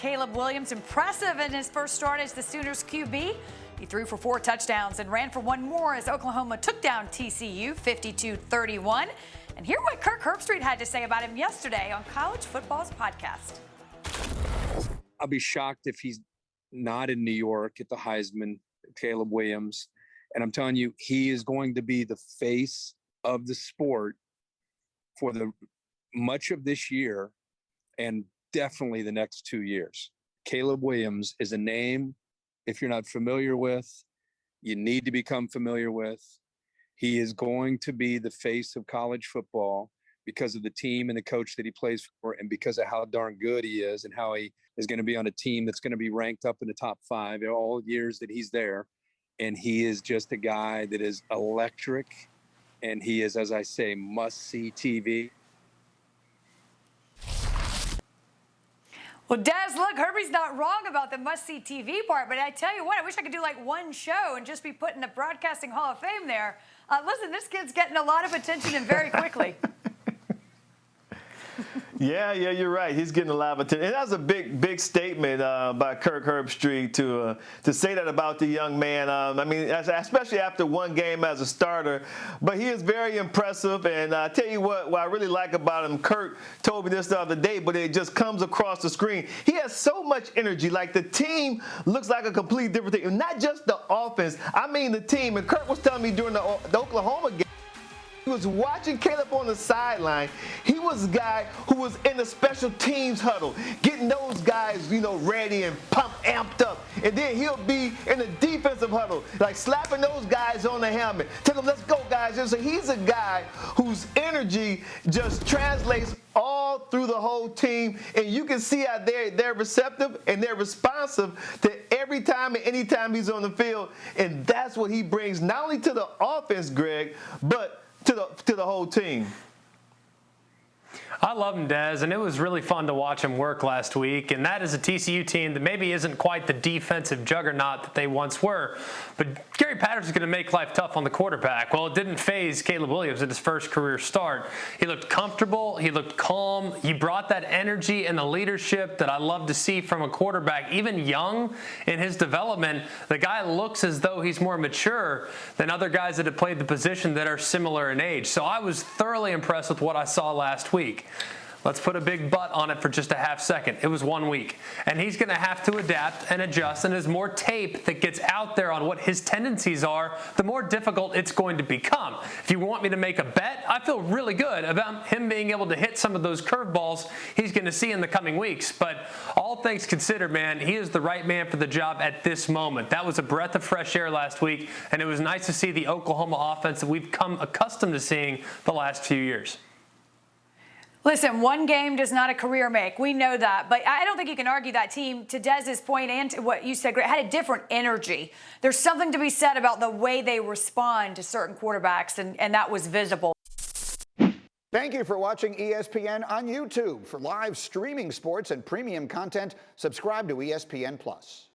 Caleb Williams, impressive in his first start as the Sooners QB. He threw for 4 touchdowns and ran for 1 more as Oklahoma took down TCU 52-31. And hear what Kirk Herbstreit had to say about him yesterday on College Football's podcast. I'll be shocked if he's not in New York at the Heisman, Caleb Williams. And I'm telling you, he is going to be the face of the sport for the much of this year and definitely the next 2 years. Caleb Williams is a name, if you're not familiar with, you need to become familiar with. He is going to be the face of college football because of the team and the coach that he plays for, and because of how darn good he is and how he is going to be on a team that's going to be ranked up in the top 5 all years that he's there. And he is just a guy that is electric, and he is, as I say, must-see TV. Well, Des, look, Herbie's not wrong about the must-see TV part, but I tell you what, I wish I could do like one show and just be put in the Broadcasting Hall of Fame there. Listen, this kid's getting a lot of attention and very quickly. Yeah, you're right. He's getting a lot of attention. And that's a big statement by Kirk Herbstreit to say that about the young man. I mean, especially after one game as a starter. But he is very impressive. And I tell you what I really like about him, Kirk told me this the other day, but it just comes across the screen. He has so much energy. Like, the team looks like a completely different thing. And not just the offense. I mean the team. And Kirk was telling me during the Oklahoma game, he was watching Caleb on the sideline. He was a guy who was in the special teams huddle, getting those guys, ready and amped up. And then he'll be in the defensive huddle, like slapping those guys on the helmet. Tell them, let's go, guys. And so he's a guy whose energy just translates all through the whole team. And you can see how they're receptive and they're responsive to every time and any time he's on the field. And that's what he brings, not only to the offense, Greg, but to the whole team. I love him, Des, and it was really fun to watch him work last week. And that is a TCU team that maybe isn't quite the defensive juggernaut that they once were. But Gary Patterson's going to make life tough on the quarterback. Well, it didn't faze Caleb Williams at his first career start. He looked comfortable. He looked calm. He brought that energy and the leadership that I love to see from a quarterback. Even young in his development, the guy looks as though he's more mature than other guys that have played the position that are similar in age. So I was thoroughly impressed with what I saw last week. Let's put a big butt on it for just a half second. It was 1 week. And he's going to have to adapt and adjust. And as more tape that gets out there on what his tendencies are, the more difficult it's going to become. If you want me to make a bet, I feel really good about him being able to hit some of those curveballs he's going to see in the coming weeks. But all things considered, man, he is the right man for the job at this moment. That was a breath of fresh air last week. And it was nice to see the Oklahoma offense that we've come accustomed to seeing the last few years. Listen, one game does not a career make. We know that. But I don't think you can argue that team, to Dez's point and to what you said, Greg, had a different energy. There's something to be said about the way they respond to certain quarterbacks, and that was visible. Thank you for watching ESPN on YouTube. For live streaming sports and premium content, subscribe to ESPN+.